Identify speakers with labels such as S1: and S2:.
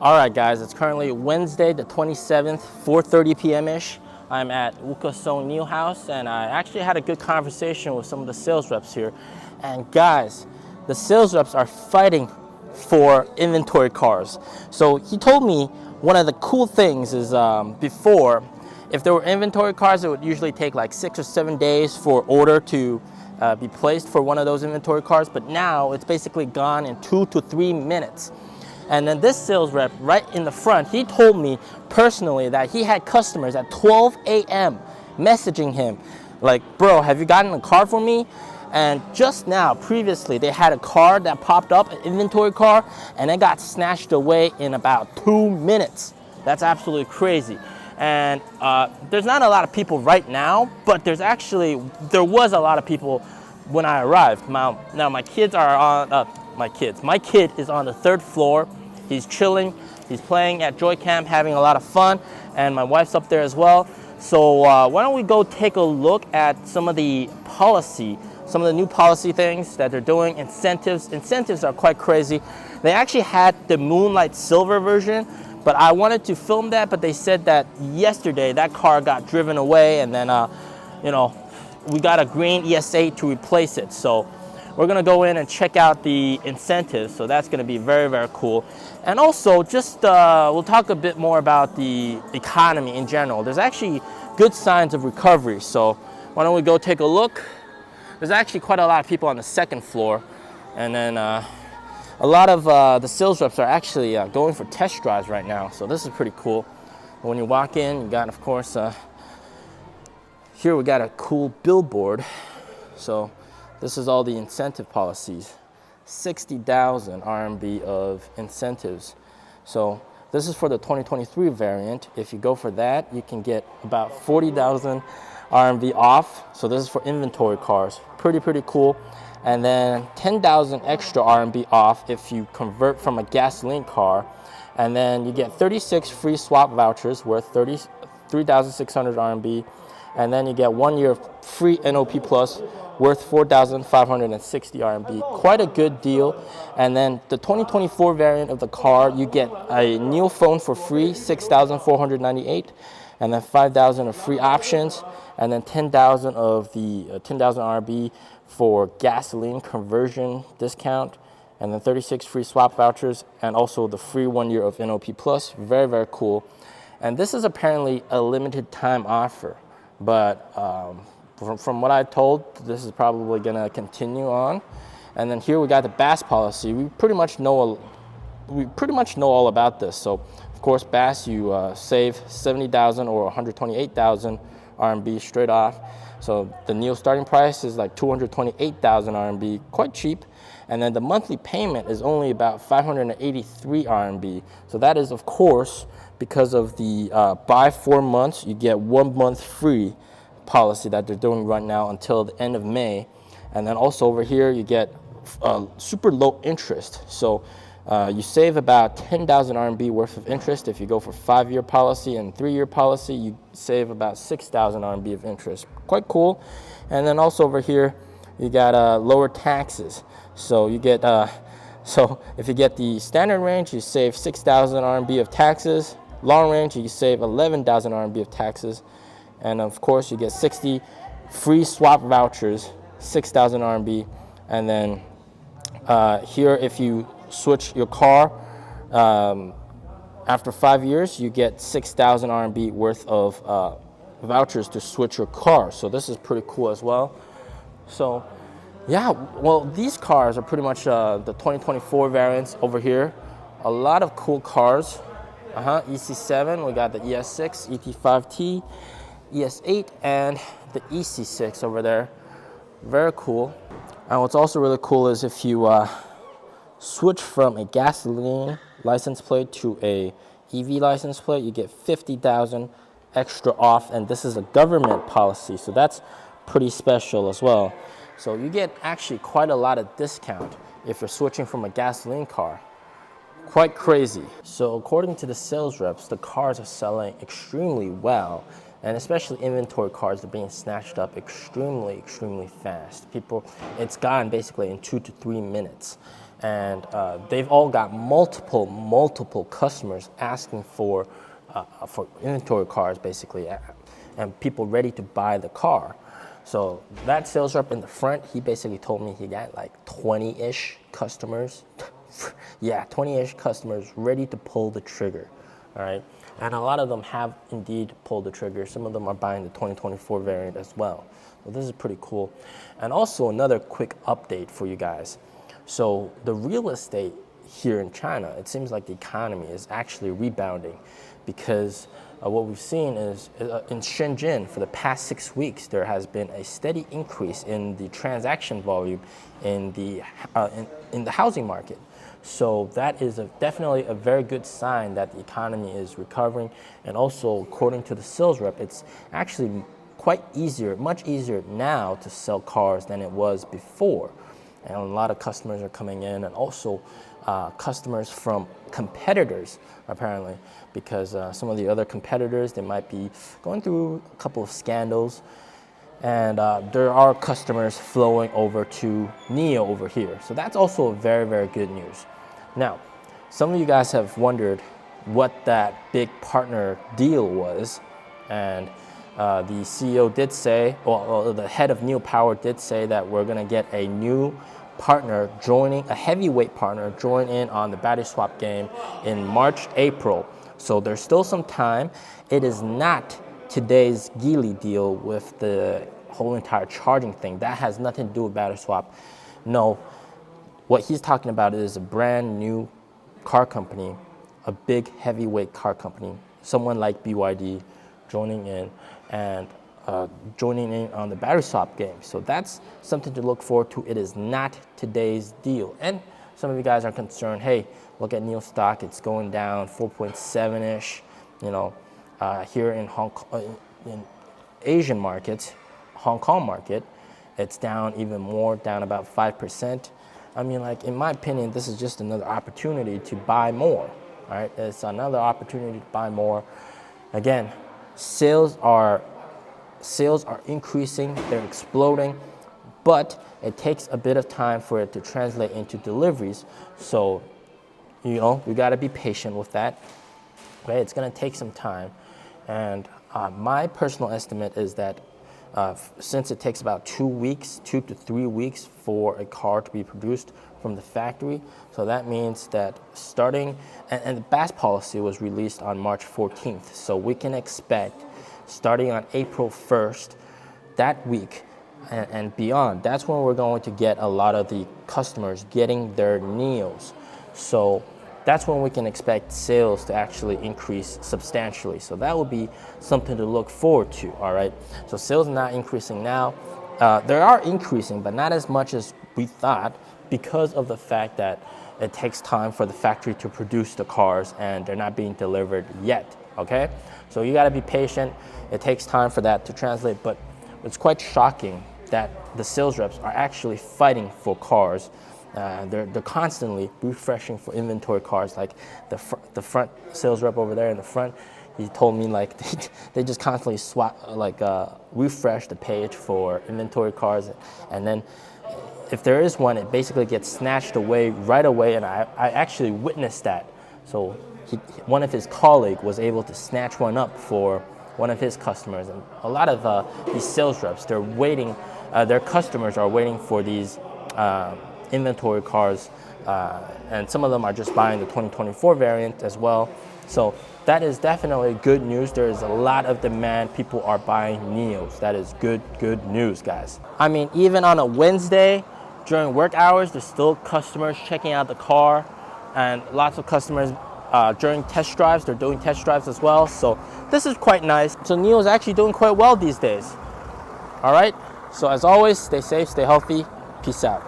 S1: All right, guys, it's currently Wednesday, the 27th, 4:30 p.m.-ish. I'm at NIO house, and I actually had a good conversation with some of the sales reps here. And guys, the sales reps are fighting for inventory cars. So he told me one of the cool things is before, if there were inventory cars, it would usually take like 6 or 7 days for order to be placed for one of those inventory cars. But now it's basically gone in 2 to 3 minutes. And then this sales rep right in the front, he told me personally that he had customers at 12 a.m. messaging him like, bro, have you gotten a car for me? And just now, previously, they had a car that popped up, an inventory car, and it got snatched away in about 2 minutes. That's absolutely crazy. And there's not a lot of people right now, but there was a lot of people when I arrived. Now my kids are on, my kid is on the 3rd floor. He's chilling, he's playing at Joy Camp, having a lot of fun, and my wife's up there as well. So why don't we go take a look at some of the new policy things that they're doing. Incentives are quite crazy. They actually had the Moonlight Silver version, but I wanted to film that, but they said that yesterday that car got driven away, and then we got a green ES8 to replace it. So we're gonna go in and check out the incentives. So that's gonna be very, very cool. And also just, we'll talk a bit more about the economy in general. There's actually good signs of recovery. So why don't we go take a look? There's actually quite a lot of people on the 2nd floor. And then a lot of the sales reps are actually going for test drives right now. So this is pretty cool. When you walk in, you got, of course, here we got a cool billboard. So this is all the incentive policies, 60,000 RMB of incentives. So this is for the 2023 variant. If you go for that, you can get about 40,000 RMB off. So this is for inventory cars, pretty cool. And then 10,000 extra RMB off if you convert from a gasoline car. And then you get 36 free swap vouchers worth 3,600 RMB. And then you get 1 year of free NOP Plus worth 4,560 RMB. Quite a good deal. And then the 2024 variant of the car, you get a NIO phone for free, 6,498, and then 5,000 of free options, and then 10,000 of the 10,000 RMB for gasoline conversion discount, and then 36 free swap vouchers, and also the free 1 year of NOP Plus. Very, very cool. And this is apparently a limited time offer. But from what I told, this is probably going to continue on. And then here we got the BAS policy. We pretty much know all about this. So of course, BAS, you save 70,000 or 128,000 RMB straight off. So the NIO starting price is like 228,000 RMB, quite cheap. And then the monthly payment is only about 583 RMB. So that is, of course, because of the buy 4 months, you get 1 month free policy that they're doing right now until the end of May. And then also over here, you get super low interest. So you save about 10,000 RMB worth of interest. If you go for 5-year policy and 3-year policy, you save about 6,000 RMB of interest. Quite cool. And then also over here, you got lower taxes. So you get, so if you get the standard range, you save 6,000 RMB of taxes. Long range, you save 11,000 RMB of taxes. And of course, you get 60 free swap vouchers, 6,000 RMB. And then here, if you switch your car after 5 years, you get 6,000 RMB worth of vouchers to switch your car. So this is pretty cool as well. So yeah, well, these cars are pretty much the 2024 variants over here. A lot of cool cars. EC7, we got the ES6, ET5T, ES8, and the EC6 over there. Very cool. And what's also really cool is if you switch from a gasoline license plate to a EV license plate, you get 50,000 extra off, and this is a government policy, so that's pretty special as well. So you get actually quite a lot of discount if you're switching from a gasoline car. Quite crazy. So according to the sales reps, the cars are selling extremely well, and especially inventory cars are being snatched up extremely fast. It's gone basically in 2 to 3 minutes. and they've all got multiple customers asking for inventory cars, basically, and people ready to buy the car. So that sales rep in the front, he basically told me he got like 20-ish customers. Yeah, 20-ish customers ready to pull the trigger, all right? And a lot of them have indeed pulled the trigger. Some of them are buying the 2024 variant as well. So this is pretty cool. And also another quick update for you guys. So the real estate here in China, it seems like the economy is actually rebounding, because what we've seen is in Shenzhen for the past 6 weeks, there has been a steady increase in the transaction volume in the housing market. So that is definitely a very good sign that the economy is recovering. And also, according to the sales rep, it's actually much easier now to sell cars than it was before. And a lot of customers are coming in, and also customers from competitors, apparently, because some of the other competitors, they might be going through a couple of scandals, and there are customers flowing over to NIO over here. So that's also very, very good news. Now, some of you guys have wondered what that big partner deal was, and the CEO did say, well, the head of NIO Power did say that we're going to get a new partner a heavyweight partner join in on the battery swap game in March, April. So there's still some time. It is not today's Geely deal with the whole entire charging thing. That has nothing to do with battery swap. No, what he's talking about is a brand new car company, a big heavyweight car company, someone like BYD joining in and joining in on the battery swap game. So that's something to look forward to. It is not today's deal. And some of you guys are concerned, hey, look at NIO stock, it's going down 4.7-ish, here in Hong Kong, in Asian markets, Hong Kong market, it's down even more, down about 5%. I mean, like, in my opinion, this is just another opportunity to buy more, all right? It's another opportunity to buy more. Again, sales are increasing, they're exploding, but it takes a bit of time for it to translate into deliveries. So, we got to be patient with that. Okay, it's going to take some time. And my personal estimate is that since it takes about 2 to 3 weeks for a car to be produced from the factory, so that means that starting, and the BAS policy was released on March 14th, so we can expect starting on April 1st, that week and beyond, that's when we're going to get a lot of the customers getting their NIOs. So that's when we can expect sales to actually increase substantially. So that will be something to look forward to, all right? So sales are not increasing now. They are increasing, but not as much as we thought, because of the fact that it takes time for the factory to produce the cars and they're not being delivered yet, okay? So you gotta be patient. It takes time for that to translate, but it's quite shocking that the sales reps are actually fighting for cars. They're constantly refreshing for inventory cars. Like the front sales rep over there in the front, he told me like they just constantly refresh the page for inventory cars, and then if there is one, it basically gets snatched away right away, and I actually witnessed that. So one of his colleagues was able to snatch one up for one of his customers, and a lot of these sales reps, they're waiting, their customers are waiting for these inventory cars, and some of them are just buying the 2024 variant as well. So that is definitely good news. There is a lot of demand. People are buying NIOs. That is good news, guys. I mean, even on a Wednesday during work hours, there's still customers checking out the car, and lots of customers during test drives, they're doing test drives as well. So this is quite nice. So NIO is actually doing quite well these days. All right. So as always, stay safe, stay healthy. Peace out.